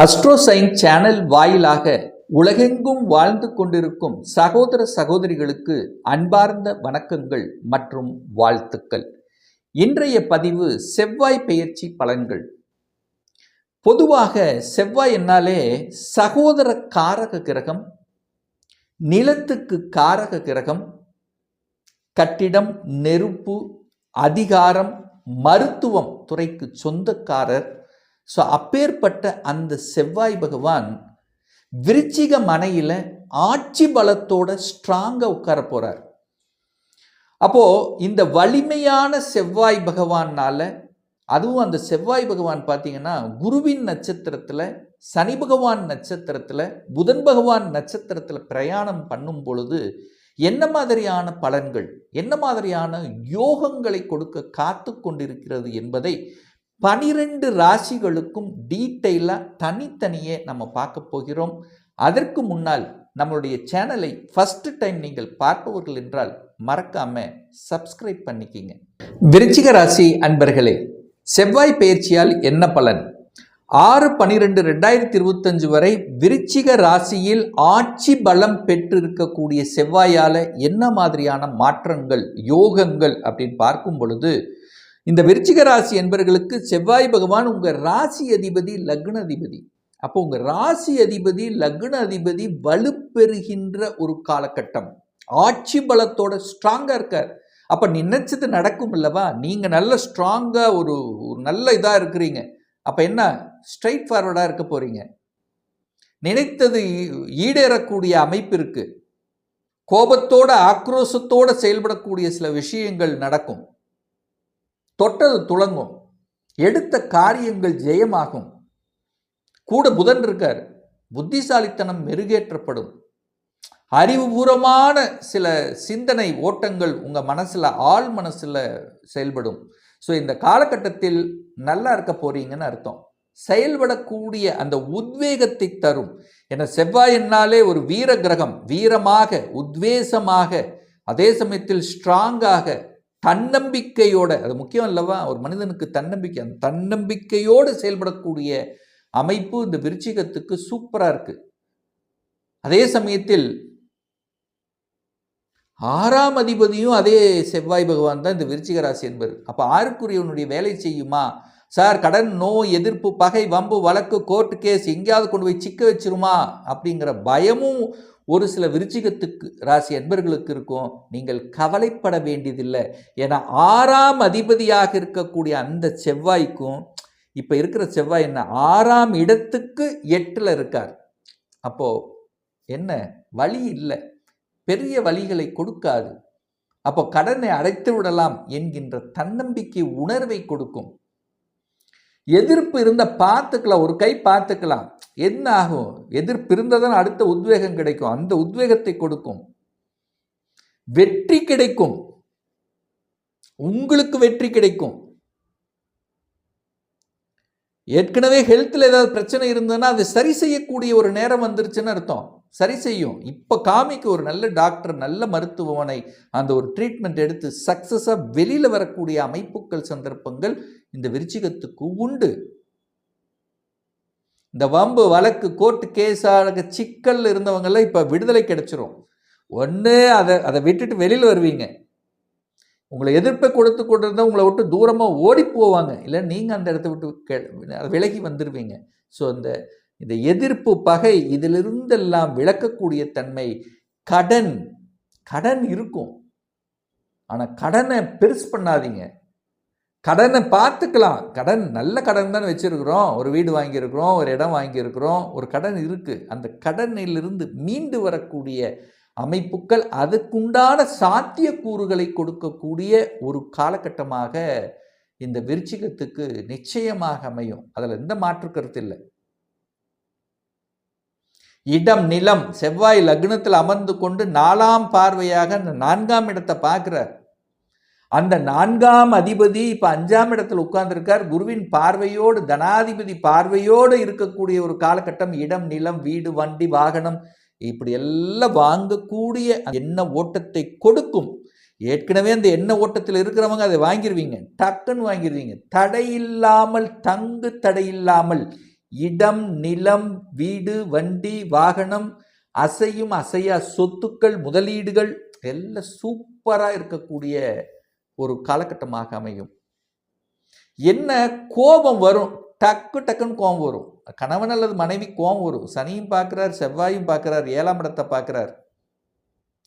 அஸ்ட்ரோசைன் channel வாயிலாக உலகெங்கும் வாழ்ந்து கொண்டிருக்கும் சகோதர சகோதரிகளுக்கு அன்பார்ந்த வணக்கங்கள் மற்றும் வாழ்த்துக்கள். இன்றைய பதிவு செவ்வாய் பெயர்ச்சி பலன்கள். பொதுவாக செவ்வாய் என்னாலே சகோதர காரக கிரகம், நிலத்துக்கு காரக கிரகம், கட்டிடம், நெருப்பு, அதிகாரம், மருத்துவம் துறைக்கு சொந்தக்காரர். ஸோ அப்பேற்பட்ட அந்த செவ்வாய் பகவான் விருச்சிக மனையில் ஆட்சி பலத்தோட ஸ்ட்ராங்காக உட்கார போகிறார். அப்போது இந்த வலிமையான செவ்வாய் பகவானால், அதுவும் அந்த செவ்வாய் பகவான் பார்த்தீங்கன்னா குருவின் நட்சத்திரத்தில், சனி பகவான் நட்சத்திரத்தில், புதன் பகவான் நட்சத்திரத்தில் பிரயாணம் பண்ணும் பொழுது என்ன மாதிரியான பலன்கள், என்ன மாதிரியான யோகங்களை கொடுக்க காத்து கொண்டிருக்கிறது என்பதை 12 ராசிகளுக்கும் டீட்டெயிலாக தனித்தனியே நம்ம பார்க்க போகிறோம். அதற்கு முன்னால் நம்மளுடைய சேனலை ஃபர்ஸ்ட் டைம் நீங்கள் பார்ப்பவர்கள் என்றால் மறக்காம சப்ஸ்கிரைப் பண்ணிக்கிங்க. விருச்சிக ராசி அன்பர்களே, செவ்வாய் பெயர்ச்சியால் என்ன பலன்? 6/12/2025 வரை விருச்சிக ராசியில் ஆட்சி பலம் பெற்றிருக்கக்கூடிய செவ்வாயால் என்ன மாதிரியான மாற்றங்கள், யோகங்கள் அப்படின்னு பார்க்கும் பொழுது, இந்த விருச்சிக ராசி என்பவர்களுக்கு செவ்வாய் பகவான் உங்கள் ராசி அதிபதி, லக்ன அதிபதி. அப்போ உங்கள் ராசி அதிபதி, லக்ன அதிபதி வலுப்பெறுகின்ற ஒரு காலகட்டம். ஆட்சி பலத்தோட ஸ்ட்ராங்காக இருக்கார். அப்போ நினைச்சது நடக்கும் இல்லவா? நீங்கள் நல்ல ஸ்ட்ராங்காக ஒரு நல்ல இதாக இருக்கிறீங்க. அப்போ என்ன, ஸ்ட்ரைட் ஃபார்வர்டாக இருக்க போகிறீங்க. நினைத்தது ஈடேறக்கூடிய அமைப்பு இருக்குது. கோபத்தோட, ஆக்ரோஷத்தோடு செயல்படக்கூடிய சில விஷயங்கள் நடக்கும். தொட்டது துளங்கும். எடுத்த காரியங்கள் ஜெயமாகும். கூட புதன் இருக்கார். புத்திசாலித்தனம் மெருகேற்றப்படும். அறிவுபூர்வமான சில சிந்தனை ஓட்டங்கள் உங்கள் மனசில், ஆள் மனசில் செயல்படும். ஸோ இந்த காலகட்டத்தில் நல்லா இருக்க போறீங்கன்னு அர்த்தம். செயல்படக்கூடிய அந்த உத்வேகத்தை தரும். ஏன்னா செவ்வாய் என்னாலே ஒரு வீர கிரகம், வீரமாக, உத்வேசமாக, அதே சமயத்தில் ஸ்ட்ராங்காக, தன்னம்பிக்கையோட, அது முக்கியம் அல்லவா ஒரு மனிதனுக்கு தன்னம்பிக்கை, அந்த தன்னம்பிக்கையோடு செயல்படக்கூடிய அமைப்பு இந்த விருச்சிகத்துக்கு சூப்பராக இருக்கு. அதே சமயத்தில் 6ஆம் அதிபதியும் அதே செவ்வாய் பகவான் தான் இந்த விருச்சிக ராசி என்பது. அப்போ 6க்குரியவனுடைய வேலை செய்யுமா? சார், கடன், நோய், எதிர்ப்பு, பகை, வம்பு, வழக்கு, கோர்ட்டு கேஸ் எங்கேயாவது கொண்டு போய் சிக்க வச்சிருமா அப்படிங்கிற பயமும் ஒரு சில விருச்சிகத்துக்கு ராசி அன்பர்களுக்கு இருக்கும். நீங்கள் கவலைப்பட வேண்டியதில்லை. ஏன்னா 6ஆம் அதிபதியாக இருக்கக்கூடிய அந்த செவ்வாய்க்கும் இப்போ இருக்கிற செவ்வாய் என்ன, 6ஆம் இடத்துக்கு 8ல் இருக்கார். அப்போது என்ன, வழி இல்லை, பெரிய வழிகளை கொடுக்காது. அப்போ கடனை அடைத்து விடலாம் என்கின்ற தன்னம்பிக்கை உணர்வை கொடுக்கும். எதிர்ப்பு இருந்த பார்த்துக்கலாம், ஒரு கை பார்த்துக்கலாம். என்ன ஆகும், எதிர்ப்பு இருந்ததான் அடுத்த உத்வேகம் கிடைக்கும். அந்த உத்வேகத்தை கொடுக்கும். வெற்றி கிடைக்கும், உங்களுக்கு வெற்றி கிடைக்கும். ஏற்கனவே ஹெல்த்தில் ஏதாவது பிரச்சனை இருந்ததுன்னா அது சரி செய்யக்கூடிய ஒரு நேரம் வந்துருச்சுன்னு அர்த்தம். சரி செய்யும். இப்போ காமிக்க ஒரு நல்ல டாக்டர், நல்ல மருத்துவமனை, அந்த ஒரு ட்ரீட்மெண்ட் எடுத்து சக்ஸஸாக வெளியில் வரக்கூடிய அமைப்புகள், சந்தர்ப்பங்கள் இந்த விருச்சிகத்துக்கு உண்டு. இந்த வம்பு, வழக்கு, கோர்ட்டு கேஸாக சிக்கல் இருந்தவங்கெல்லாம் இப்போ விடுதலை கிடைச்சிரும். ஒன்று அதை விட்டுட்டு வெளியில் வருவீங்க. உங்களை எதிர்ப்பை கொடுத்து கொண்டிருந்தால் உங்களை விட்டு தூரமாக ஓடி போவாங்க. இல்லை நீங்கள் அந்த இடத்த விட்டு விலகி வந்துடுவீங்க. ஸோ இந்த எதிர்ப்பு, பகை, இதிலிருந்தெல்லாம் விளக்கக்கூடிய தன்மை. கடன் இருக்கும். ஆனால் கடனை பெருசு பண்ணாதீங்க. கடனை பார்த்துக்கலாம். கடன் நல்ல கடன் தான் வச்சுருக்கிறோம். ஒரு வீடு வாங்கியிருக்கிறோம், ஒரு இடம் வாங்கியிருக்கிறோம், ஒரு கடன் இருக்குது. அந்த கடனிலிருந்து மீண்டு வரக்கூடிய அமைப்புகள், அதுக்குண்டான சாத்தியக்கூறுகளை கொடுக்கக்கூடிய ஒரு காலகட்டமாக இந்த விருச்சிகத்துக்கு நிச்சயமாக அமையும். அதில் எந்த மாற்று கருத்து இல்லை. இடம், நிலம், செவ்வாய் லக்னத்தில் அமர்ந்து கொண்டு 4ஆம் பார்வையாக அந்த 4ஆம் இடத்தை பார்க்கிறார். அந்த 4ஆம் அதிபதி இப்போ 5ஆம் இடத்துல உட்கார்ந்துருக்கார். குருவின் பார்வையோடு, தனாதிபதி பார்வையோடு இருக்கக்கூடிய ஒரு காலகட்டம். இடம், நிலம், வீடு, வண்டி, வாகனம், இப்படி எல்லாம் வாங்கக்கூடிய எண்ண ஓட்டத்தை கொடுக்கும். ஏற்கனவே அந்த எண்ண ஓட்டத்தில் இருக்கிறவங்க அதை வாங்கிடுவீங்க, டக்குன்னு வாங்கிடுவீங்க. தடையில்லாமல், தடையில்லாமல் இடம், நிலம், வீடு, வண்டி, வாகனம், அசையும் அசையா சொத்துக்கள், முதலீடுகள் எல்லாம் சூப்பரா இருக்கக்கூடிய ஒரு காலகட்டமாக அமையும். என்ன கோபம் வரும், டக்குன்னு கோபம் வரும். கணவன் அல்லது மனைவி கோபம் வரும். சனியும் பார்க்கிறார், செவ்வாயும் பார்க்கிறார், 7ஆம் இடத்தை பார்க்கிறார்.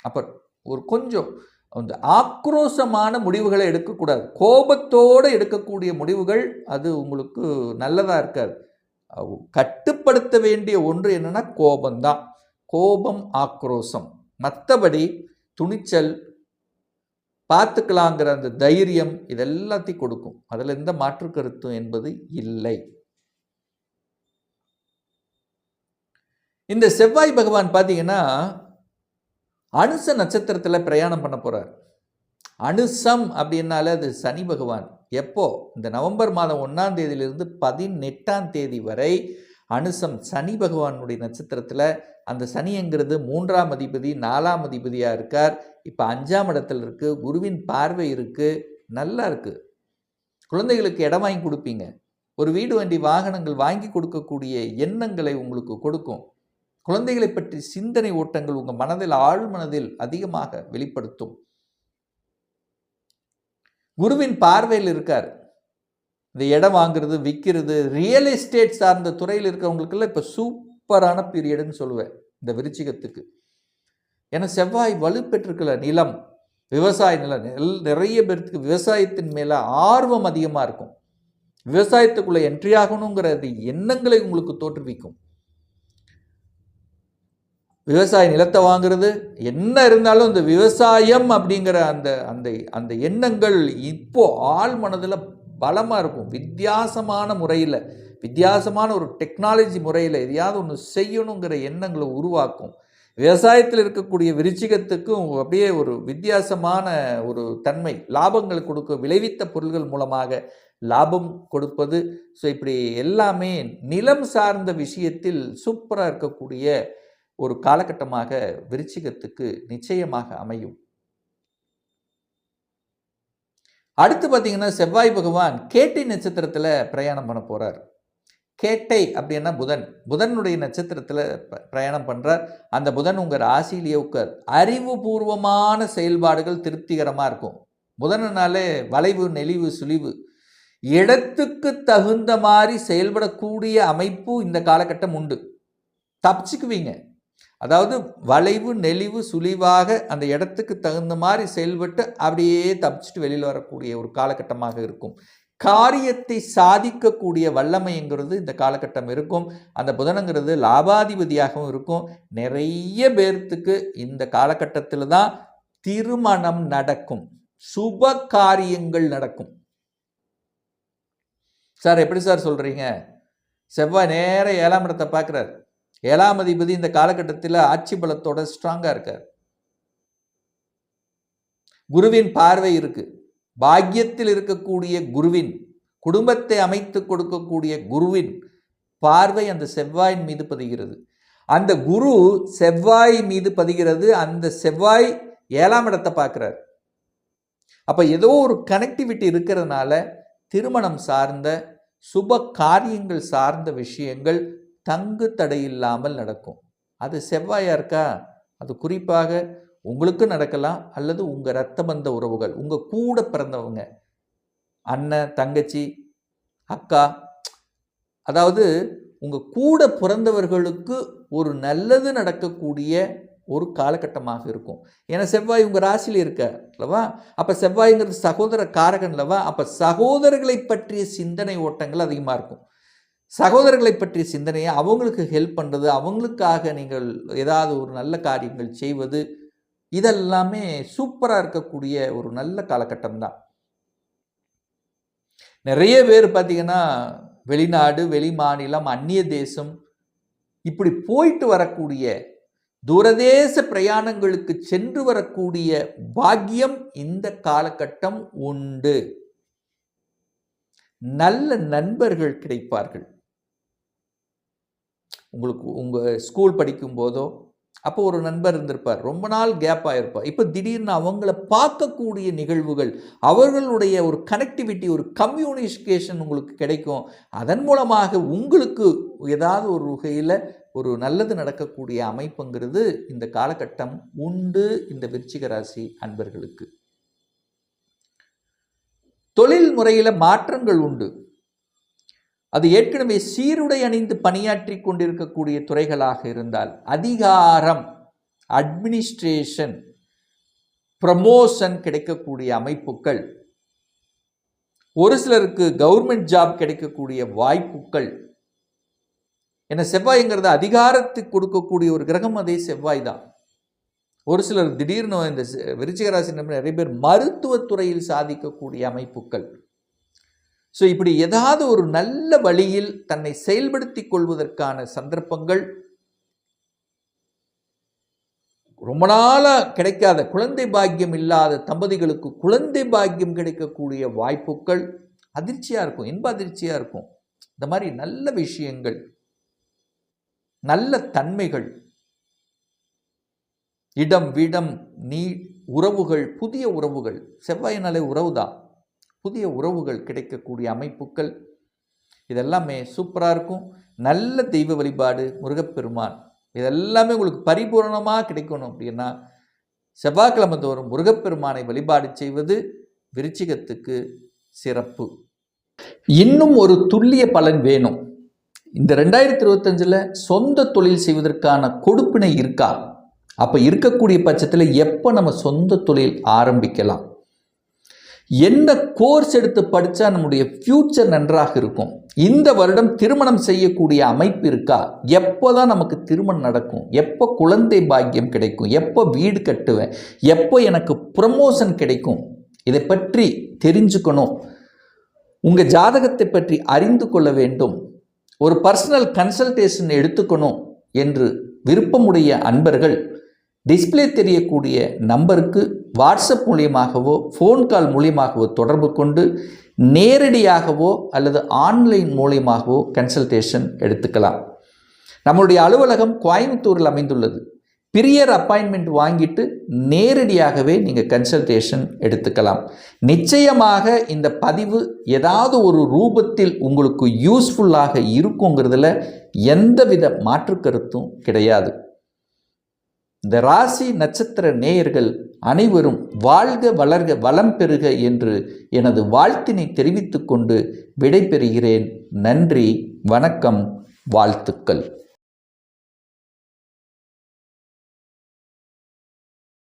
அப்ப ஒரு கொஞ்சம் அந்த ஆக்ரோஷமான முடிவுகளை எடுக்கக்கூடாது. கோபத்தோடு எடுக்கக்கூடிய முடிவுகள் அது உங்களுக்கு நல்லதா இருக்காது. கட்டுப்படுத்த வேண்டிய ஒன்று என்னன்னா கோபம்தான். கோபம், ஆக்ரோஷம். மற்றபடி துணிச்சல், பார்த்துக்கலாங்கிற அந்த தைரியம் இதெல்லாத்தையும் கொடுக்கும். அதில் எந்த மாற்று கருத்தும் என்பது இல்லை. இந்த செவ்வாய் பகவான் பார்த்தீங்கன்னா அனுச நட்சத்திரத்தில் பிரயாணம் பண்ண போறார். அனுசம் அப்படின்னால அது சனி பகவான். எப்போ? இந்த நவம்பர் மாதம் 1ஆம் தேதியிலிருந்து 18ஆம் தேதி வரை அனுசம் சனி பகவானுடைய நட்சத்திரத்தில். அந்த சனிங்கிறது 3ஆம் அதிபதி, 4ஆம் அதிபதியாக இருக்கார். இப்போ 5ஆம் இடத்துல இருக்குது. குருவின் பார்வை இருக்குது. நல்லா இருக்குது. குழந்தைகளுக்கு இடம் வாங்கி கொடுப்பீங்க. ஒரு வீடு, வண்டி, வாகனங்கள் வாங்கி கொடுக்கக்கூடிய எண்ணங்களை உங்களுக்கு கொடுக்கும். குழந்தைகளை பற்றி சிந்தனை ஓட்டங்கள் உங்கள் மனதில், ஆழ்மனதில் அதிகமாக வெளிப்படுத்தும். குருவின் பார்வையில் இருக்கார். இந்த இடம் வாங்குறது, விற்கிறது, ரியல் எஸ்டேட் சார்ந்த துறையில் இருக்கிறவங்களுக்கெல்லாம் இப்போ சூப்பரான பீரியடுன்னு சொல்லுவேன் இந்த விருச்சிகத்துக்கு. ஏன்னா செவ்வாய் வலுப்பெற்றிருக்கல. நிலம், விவசாய நிலம், நிறைய பேருக்கு விவசாயத்தின் மேலே ஆர்வம் அதிகமாக இருக்கும். விவசாயத்துக்குள்ளே என்ட்ரி ஆகணுங்கிறது எண்ணங்களை உங்களுக்கு தோற்றுவிக்கும். விவசாய நிலத்தை வாங்குறது என்ன இருந்தாலும் இந்த விவசாயம் அப்படிங்கிற அந்த அந்த அந்த எண்ணங்கள் இப்போ ஆள் மனதில் பலமாக இருக்கும். வித்தியாசமான முறையில், வித்தியாசமான ஒரு டெக்னாலஜி முறையில் எதையாவது ஒன்று செய்யணுங்கிற எண்ணங்களை உருவாக்கும். விவசாயத்தில் இருக்கக்கூடிய விருச்சிகத்துக்கும் அப்படியே ஒரு வித்தியாசமான ஒரு தன்மை, லாபங்கள் கொடுக்க, விளைவித்த பொருள்கள் மூலமாக லாபம் கொடுப்பது. ஸோ இப்படி எல்லாமே நிலம் சார்ந்த விஷயத்தில் சூப்பராக இருக்கக்கூடிய ஒரு காலகட்டமாக விருச்சிகத்துக்கு நிச்சயமாக அமையும். அடுத்து பார்த்தீங்கன்னா செவ்வாய் பகவான் கேட்டை நட்சத்திரத்தில் பிரயாணம் பண்ண போறார். கேட்டை அப்படின்னா புதன். புதனுடைய நட்சத்திரத்தில் பிரயாணம் பண்றார். அந்த புதன் உங்கள் ராசியிலேயே உட்கார். அறிவுபூர்வமான செயல்பாடுகள் திருப்திகரமாக இருக்கும். புதனாலே வளைவு, நெளிவு, சுழிவு, இடத்துக்கு தகுந்த மாதிரி செயல்படக்கூடிய அமைப்பு இந்த காலகட்டம் உண்டு. தப்பிச்சுக்குவீங்க. அதாவது வளைவு, நெளிவு, சுழிவாக அந்த இடத்துக்கு தகுந்த மாதிரி செயல்பட்டு அப்படியே தப்பிச்சுட்டு வெளியில் வரக்கூடிய ஒரு காலகட்டமாக இருக்கும். காரியத்தை சாதிக்கக்கூடிய வல்லமைங்கிறது இந்த காலகட்டம் இருக்கும். அந்த புதனுங்கிறது லாபாதிபதியாகவும் இருக்கும். நிறைய பேர்த்துக்கு இந்த காலகட்டத்தில் தான் திருமணம் நடக்கும், சுப காரியங்கள் நடக்கும். சார் எப்படி சார் சொல்றீங்க? செவ்வாய் நேர 7ஆம் இடத்தை பார்க்கிறார். 7ஆம் அதிபதி இந்த காலகட்டத்தில் ஆட்சி பலத்தோட ஸ்ட்ராங்கா இருக்கார். குருவின் பார்வை இருக்கு. பாக்கியத்தில் இருக்கக்கூடிய குருவின், குடும்பத்தை அமைத்து கொடுக்கக்கூடிய குருவின் பார்வை அந்த செவ்வாயின் மீது பதிகிறது. அந்த குரு செவ்வாய் மீது பதிகிறது. அந்த செவ்வாய் 7ஆம் இடத்தை பார்க்கிறார். அப்ப ஏதோ ஒரு கனெக்டிவிட்டி இருக்கிறதுனால திருமணம் சார்ந்த சுப காரியங்கள் சார்ந்த விஷயங்கள் தங்கு தடையில்லாமல் நடக்கும். அது செவ்வாயா இருக்கா, அது குறிப்பாக உங்களுக்கு நடக்கலாம், அல்லது உங்கள் இரத்த பந்த உறவுகள், உங்கள் கூட பிறந்தவங்க, அண்ணன், தங்கச்சி, அக்கா, அதாவது உங்கள் கூட பிறந்தவர்களுக்கு ஒரு நல்லது நடக்கக்கூடிய ஒரு காலகட்டமாக இருக்கும். ஏன்னா செவ்வாய் உங்கள் ராசியில் இருக்க அல்லவா. அப்போ செவ்வாய்ங்கிறது சகோதர காரகன் அல்லவா. அப்போ சகோதரர்களை பற்றிய சிந்தனை ஓட்டங்கள் அதிகமாக இருக்கும். சகோதரர்களை பற்றிய சிந்தனையை, அவங்களுக்கு ஹெல்ப் பண்ணுறது, அவங்களுக்காக நீங்கள் ஏதாவது ஒரு நல்ல காரியங்கள் செய்வது, இதெல்லாமே சூப்பராக இருக்கக்கூடிய ஒரு நல்ல காலகட்டம் தான். நிறைய பேர் பார்த்தீங்கன்னா வெளிநாடு, வெளி மாநிலம், அந்நிய தேசம் இப்படி போயிட்டு வரக்கூடிய, தூரதேச பிரயாணங்களுக்கு சென்று வரக்கூடிய பாக்கியம் இந்த காலகட்டம் உண்டு. நல்ல நண்பர்கள் கிடைப்பார்கள். உங்களுக்கு உங்கள் ஸ்கூல் படிக்கும் போதோ அப்போ ஒரு நண்பர் இருந்திருப்பார், ரொம்ப நாள் கேப் ஆகிருப்பார். இப்போ திடீர்னு அவங்கள பார்க்கக்கூடிய நிகழ்வுகள், அவர்களுடைய ஒரு கனெக்டிவிட்டி, ஒரு கம்யூனிகேஷன் உங்களுக்கு கிடைக்கும். அதன் மூலமாக உங்களுக்கு ஏதாவது ஒரு வகையில் ஒரு நல்லது நடக்கக்கூடிய அமைப்புங்கிறது இந்த காலகட்டம் உண்டு இந்த விருச்சிக ராசி அன்பர்களுக்கு. தொழில் முறையில் மாற்றங்கள் உண்டு. அது ஏற்கனவே சீருடை அணிந்து பணியாற்றி கொண்டிருக்கக்கூடிய துறைகளாக இருந்தால் அதிகாரம், அட்மினிஸ்ட்ரேஷன், ப்ரமோஷன் கிடைக்கக்கூடிய அமைப்புகள், ஒரு சிலருக்கு கவர்மெண்ட் ஜாப் கிடைக்கக்கூடிய வாய்ப்புகள். ஏன்னா செவ்வாய்ங்கிறது அதிகாரத்துக்கு கொடுக்கக்கூடிய ஒரு கிரகம், அதே செவ்வாய் தான். ஒரு சிலர் திடீர்னு இந்த விருச்சிக ராசி நிறைய பேர் மருத்துவத்துறையில் சாதிக்கக்கூடிய அமைப்புகள். ஸோ இப்படி ஏதாவது ஒரு நல்ல வழியில் தன்னை செயல்படுத்தி கொள்வதற்கான சந்தர்ப்பங்கள், ரொம்ப நாளாக கிடைக்காத குழந்தை பாக்கியம் இல்லாத தம்பதிகளுக்கு குழந்தை பாக்கியம் கிடைக்கக்கூடிய வாய்ப்புகள் அதிர்ச்சியாக இருக்கும், இன்ப அதிர்ச்சியாக இருக்கும். இந்த மாதிரி நல்ல விஷயங்கள், நல்ல தன்மைகள், இடம் விடம் நீ உறவுகள், புதிய உறவுகள், செவ்வாயினாலே உறவு தான், புதிய உறவுகள் கிடைக்கக்கூடிய அமைப்புகள் இதெல்லாமே சூப்பராக இருக்கும். நல்ல தெய்வ வழிபாடு முருகப்பெருமான், இதெல்லாமே உங்களுக்கு பரிபூர்ணமாக கிடைக்கணும் அப்படின்னா செவ்வாய்க்கிழமை தோறும் முருகப்பெருமானை வழிபாடு செய்வது விருச்சிகத்துக்கு சிறப்பு. இன்னும் ஒரு துல்லிய பலன் வேணும். இந்த 2025 சொந்த தொழில் செய்வதற்கான கொடுப்பினை இருக்கா? அப்போ இருக்கக்கூடிய பட்சத்தில் எப்போ நம்ம சொந்த தொழில் ஆரம்பிக்கலாம்? என்ன கோர்ஸ் எடுத்து படித்தா நம்முடைய ஃப்யூச்சர் நன்றாக இருக்கும்? இந்த வருடம் திருமணம் செய்யக்கூடிய அமைப்பு இருக்கா? எப்போ தான் நமக்கு திருமணம் நடக்கும்? எப்போ குழந்தை பாக்கியம் கிடைக்கும்? எப்போ வீடு கட்டுவேன்? எப்போ எனக்கு ப்ரமோஷன் கிடைக்கும்? இதை பற்றி தெரிஞ்சுக்கணும். உங்கள் ஜாதகத்தை பற்றி அறிந்து கொள்ள வேண்டும். ஒரு பர்சனல் கன்சல்டேஷன் எடுத்துக்கணும் என்று விருப்பமுடைய அன்பர்கள் டிஸ்பிளே தெரியக்கூடிய நம்பருக்கு வாட்ஸ்அப் மூலியமாகவோ ஃபோன் கால் மூலியமாகவோ தொடர்பு கொண்டு நேரடியாகவோ அல்லது ஆன்லைன் மூலியமாகவோ கன்சல்டேஷன் எடுத்துக்கலாம். நம்மளுடைய அலுவலகம் கோயம்புத்தூரில் அமைந்துள்ளது. பிரியர் அப்பாயின்மெண்ட் வாங்கிட்டு நேரடியாகவே நீங்கள் கன்சல்டேஷன் எடுத்துக்கலாம். நிச்சயமாக இந்த பதிவு ஏதாவது ஒரு ரூபத்தில் உங்களுக்கு யூஸ்ஃபுல்லாக இருக்குங்கிறதுல எந்தவித மாற்று கருத்தும் கிடையாது. இந்த ராசி நட்சத்திர நேயர்கள் அனைவரும் வாழ்க வளர்க வளம் பெறுக என்று எனது வாழ்த்தினை தெரிவித்துக் கொண்டு விடைபெறுகிறேன். நன்றி, வணக்கம், வாழ்த்துக்கள்.